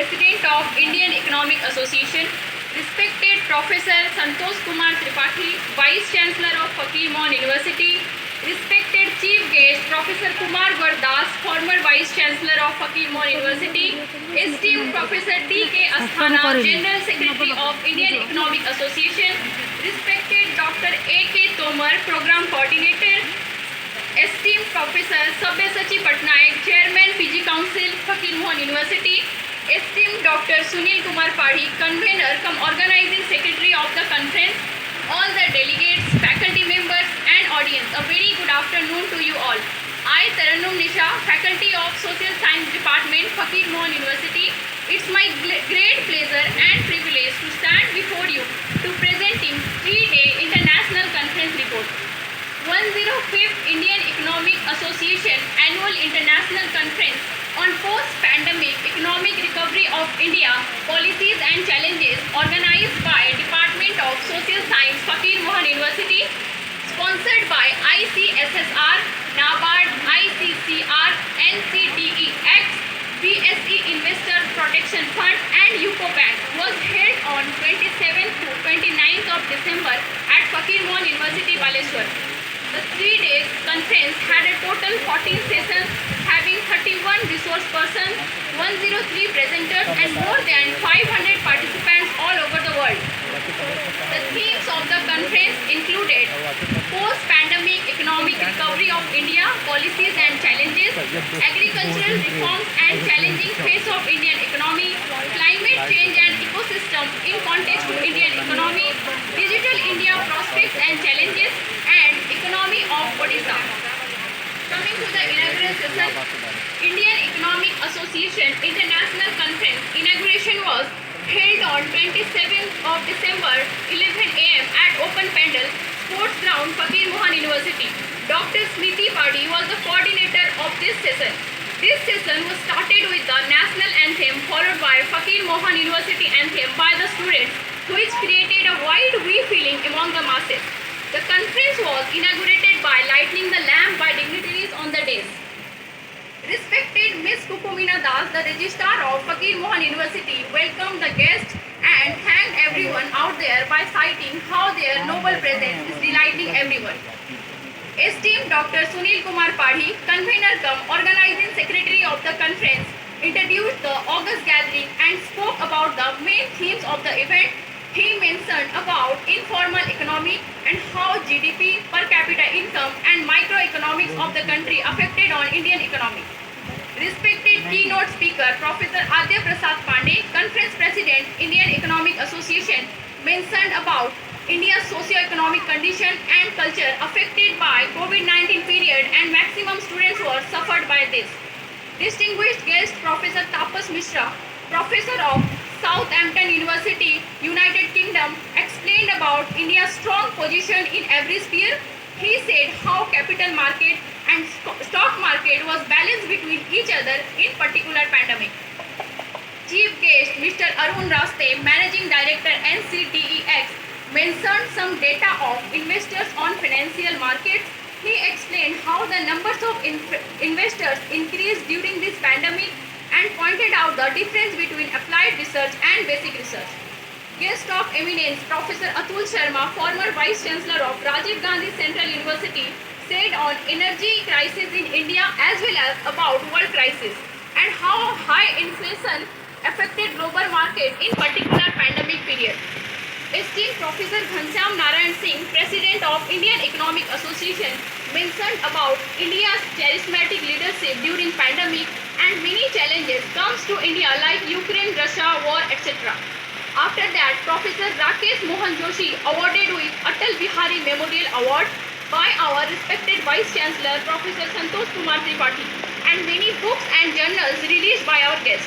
President of Indian Economic Association, respected Professor Santosh Kumar Tripathi, Vice Chancellor of Fakir Mohun University, respected Chief Guest Professor Kumar Gurdas, former Vice Chancellor of Fakir Mohun University, esteemed Professor D.K. Asthana, General Secretary of Indian Economic Association, respected Dr. A.K. Tomar, Program Coordinator, esteemed Professor Sabyasachi Patnaik, Chairman PG Council, Fakir Mohun University, esteemed Dr. Sunil Kumar Padhi, Convener cum Organizing Secretary of the conference, all the delegates, faculty members and audience, a very good afternoon to you all. I, Taranum, Faculty of Social Science Department, Fakir Mohun University, it's my great pleasure and privilege to stand before you to presenting 3-day International Conference Report. 105th Indian Economic Association Annual International Conference on Post-Pandemic Economic Recovery of India, Policies and Challenges, organized by Department of Social Science, Fakir Mohun University, sponsored by ICSSR, NABARD, ICCR, NCDEX, BSE Investor Protection Fund and UCO Bank, was held on 27th to 29th of December at Fakir Mohun University, Baleshwar. The 3-day conference had a total 14 sessions having 31 resource persons, 103 presenters and more than 500 participants all over the world. The themes of the conference included post-pandemic economic recovery of India, policies and challenges, agricultural reforms and challenging face of Indian economy, climate change and ecosystem in context to Indian economy, digital India prospects and challenges, and economy of Odisha. Coming to the inaugural session, Indian Economic Association International Conference inauguration was held on 27th of December 11 am at Open Pandal, Sports Ground, Fakir Mohun University. Dr. Smriti Padhi was the coordinator of this session. This session was started with the national anthem followed by Fakir Mohun University anthem by the students, which created a wide feeling among the masses. The conference was inaugurated by lighting the lamp by dignitaries on the dais. Respected Ms. Kukumina Das, the Registrar of Fakir Mohun University, welcomed the guests and thanked everyone out there by citing how their noble presence is delighting everyone. Esteemed Dr. Sunil Kumar Padhi, Convener cum Organizing Secretary of the conference, introduced the August gathering and spoke about the main themes of the event. He mentioned about informal economy and how GDP, per capita income and microeconomics of the country affected on Indian economy. Respected keynote speaker Professor Adya Prasad Pandey, Conference President, Indian Economic Association, mentioned about India's socio-economic condition and culture affected by COVID-19 period and maximum students were suffered by this. Distinguished guest Professor Tapas Mishra, Professor of Southampton University, United Kingdom, explained about India's strong position in every sphere. He said how capital market and stock market was balanced between each other in particular pandemic. Chief guest Mr. Arun Raste, Managing Director NCDEX, mentioned some data of investors on financial markets. He explained how the numbers of investors increased during this pandemic and pointed out the difference between applied research and basic research. Guest of eminence Professor Atul Sharma, former Vice Chancellor of Rajiv Gandhi Central University, said on energy crisis in India as well as about world crisis and how high inflation affected global market in particular pandemic period. Esteemed Professor Ghanshyam Narayan Singh, President of Indian Economic Association, mentioned about India's charismatic leadership during pandemic and many challenges comes to India like Ukraine-Russia war, etc. After that, Professor Rakesh Mohan Joshi awarded with Atal Bihari Memorial Award by our respected Vice Chancellor Professor Santosh Kumar Tripathi and many books and journals released by our guests.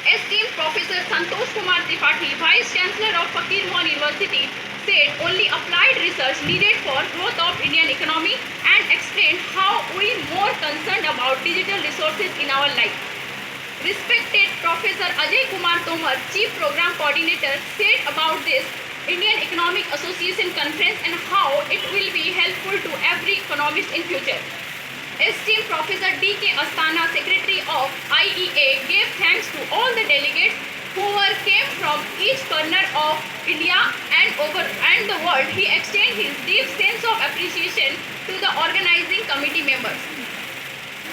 Esteemed Professor Santosh Kumar Tripathi, Vice Chancellor of Fakir Mohun University, said only applied research needed for growth of Indian economy and explained how we more concerned about digital resources in our life. Respected Professor Ajay Kumar Tomar, Chief Program Coordinator, said about this Indian Economic Association conference and how it will be helpful to every economist in future. Esteemed Professor D.K. Asthana, Secretary of IEA, gave thanks to all the delegates each corner of India and the world, he extended his deep sense of appreciation to the organizing committee members.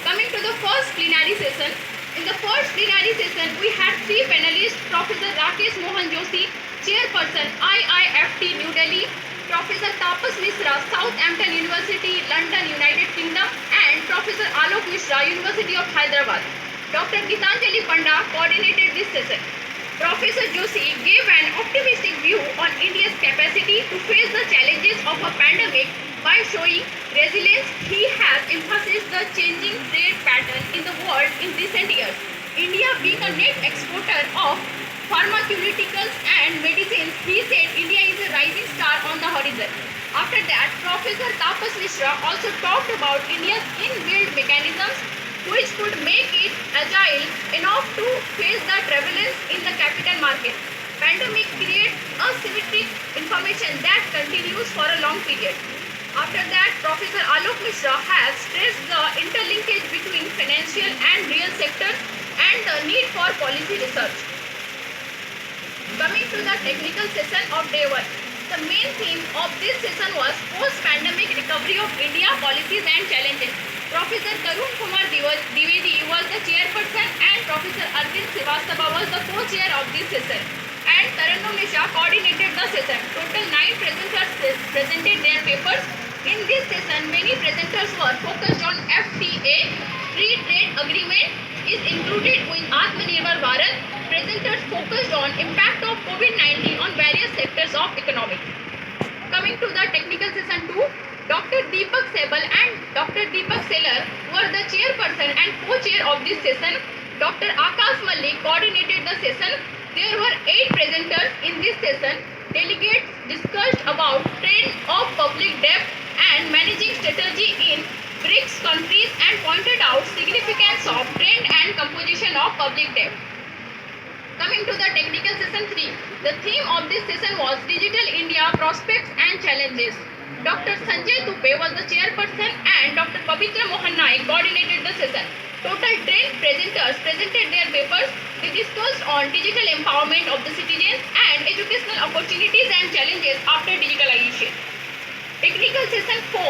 Coming to the first plenary session, in the first plenary session, we had three panelists: Professor Rakesh Mohan Joshi, Chairperson IIFT New Delhi; Professor Tapas Mishra, Southampton University, London, United Kingdom; and Professor Alok Mishra, University of Hyderabad. Dr. Gitanjali Panda coordinated this session. Professor Joshi gave an optimistic view on India's capacity to face the challenges of a pandemic by showing resilience. He has emphasized the changing trade pattern in the world in recent years. India being a net exporter of pharmaceuticals and medicines, he said India is a rising star on the horizon. After that, Professor Tapas Mishra also talked about India's inbuilt mechanisms which could make it agile enough to face the turbulence in the capital market. Pandemic creates asymmetric information that continues for a long period. After that, Professor Alok Mishra has stressed the interlinkage between financial and real sectors and the need for policy research. Coming to the technical session of day 1. The main theme of this session was post-pandemic recovery of India, policies and challenges. Professor Tarun Kumar Dwivedi was the chairperson and Professor Arvind Srivastava was the co-chair of this session. And Taranum coordinated the session. Total 9 presenters presented their papers. In this session, many presenters were focused on FTA, Free Trade Agreement is included with Atmanirbhar Bharat. Presenters focused on impact of COVID-19 on various sectors of economy. Coming to the technical session 2, Dr. Deepak Sebal and Dr. Deepak Seller were the chairperson and co-chair of this session. Dr. Akash Malik coordinated the session. There were 8 presenters in this session. Delegates discussed about trend of public debt and managing strategy in BRICS countries and pointed out significance of trend and composition of public debt. Coming to the technical session 3, the theme of this session was Digital India Prospects and Challenges. Dr. Sanjay Tupe was the chairperson and Dr. Pavitra Mohan Naik coordinated the session. Total 10 presenters presented their papers. They discussed on digital empowerment of the citizens and educational opportunities and challenges after digitalization. Technical session 4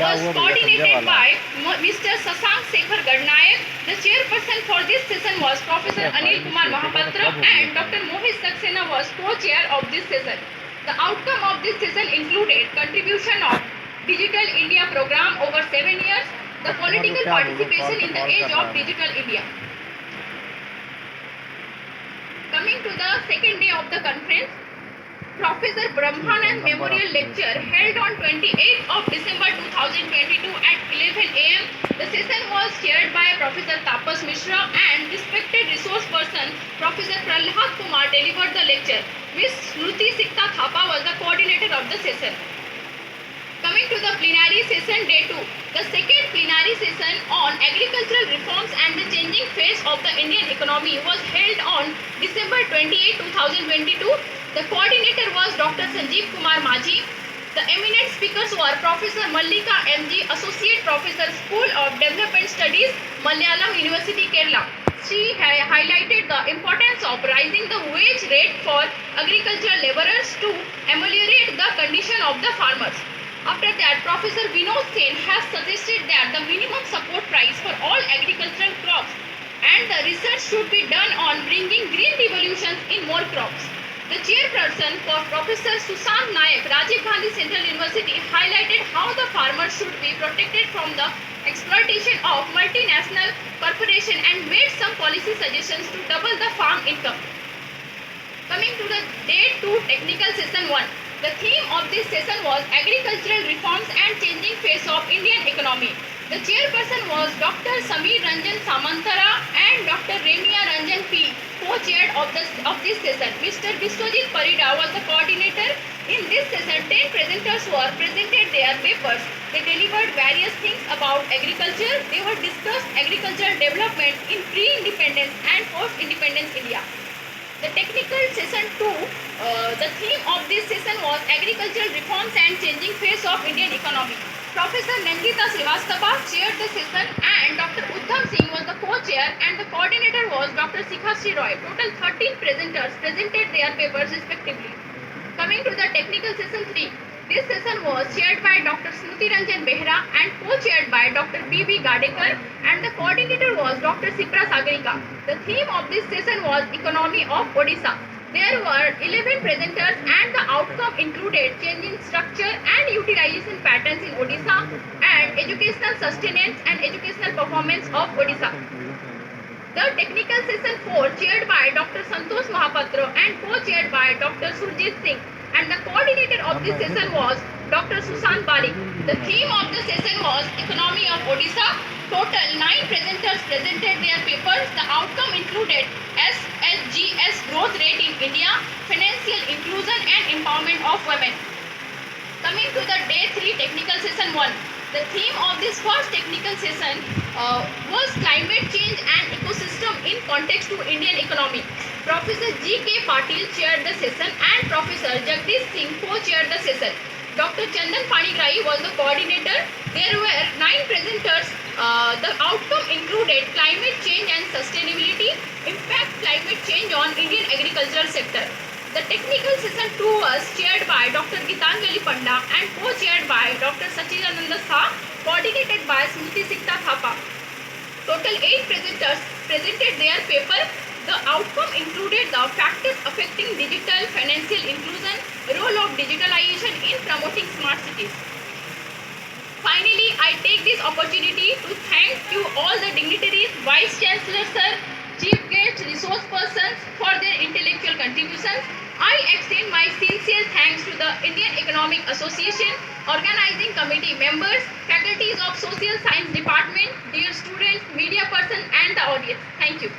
was coordinated by Mr. Sasank Sekhar Gadnayak. The chairperson for this session was Professor Anil Kumar Mahapatra and Dr. Mohit Saxena was co-chair of this session. The outcome of this session included contribution of Digital India program over 7 years, the political participation in the age of Digital India. Coming to the second day of the conference, Professor Brahmanand Memorial Lecture held on 28th of December 2022 at 11 am. The session was chaired by Professor Tapas Mishra and respected resource person Professor Prahlad Kumar delivered the lecture. Ms. Smruti Sikta Thapa was the coordinator of the session. Coming to the plenary session day 2, the second plenary session on agricultural reforms and the changing face of the Indian economy was held on December 28, 2022. The coordinator was Dr. Sanjeev Kumar Maji. The eminent speakers were Professor Mallika MG, Associate Professor, School of Development Studies, Malayalam University, Kerala. She highlighted the importance of raising the wage rate for agricultural laborers to ameliorate the condition of the farmers. After that, Professor Vinod Sen has suggested that the minimum support price for all agricultural crops and the research should be done on bringing green revolutions in more crops. The chairperson for Professor Sushant Nayak, Rajiv Gandhi Central University, highlighted how the farmers should be protected from the exploitation of multinational corporations and made some policy suggestions to double the farm income. Coming to the day 2 technical session 1. The theme of this session was agricultural reforms and changing face of Indian economy. The chairperson was Dr. Sameer Ranjan Samantara and Dr. Remia Ranjan P, co-chaired of this session. Mr. Biswajit Parida was the coordinator. In this session, 10 presenters were presented their papers. They delivered various things about agriculture. They were discussed agricultural development in pre-independence and post-independence India. The technical session 2, the theme of this session was agricultural reforms and changing face of Indian economy. Professor Nandita Srivastava chaired the session and Dr. Uddham Singh was the co-chair and the coordinator was Dr. Sikhasri Roy. Total 13 presenters presented their papers respectively. Coming to the technical session 3. This session was chaired by Dr. Smruti Ranjan Behra and co-chaired by Dr. B.B. Gadekar and the coordinator was Dr. Sipra Sagarika. The theme of this session was Economy of Odisha. There were 11 presenters and the outcome included changing structure and utilization patterns in Odisha and educational sustenance and educational performance of Odisha. The technical session 4 chaired by Dr. Santosh Mahapatra and co-chaired by Dr. Surjit Singh and the coordinator of this session was Dr. Sushant Barik. The theme of the session was Economy of Odisha. Total 9 presenters presented their papers. The outcome included SSGS growth rate in India, financial inclusion and empowerment of women. Coming to the day 3 technical session 1. The theme of this first technical session was climate change and ecosystem in context to Indian economy. Professor G.K. Patil chaired the session and Professor Jagdish Singh co-chaired the session. Dr. Chandan Panigrahi was the coordinator. There were 9 presenters. The outcome included climate change and sustainability, impact climate change on Indian agricultural sector. The technical session 2 was chaired by Dr. Gitanjali Panda and co-chaired by Dr. Sachidananda Shah, coordinated by Smriti Sikta Thapa. Total 8 presenters presented their paper. The outcome included the factors affecting digital financial inclusion, role of digitalization in promoting smart cities. Finally, I take this opportunity to thank you all the dignitaries, Vice Chancellor Sir, Chief Guests, resource persons for their intellectual contributions. I extend my sincere thanks to the Indian Economic Association, organizing committee members, faculties of Social Science Department, dear students, media person and the audience. Thank you.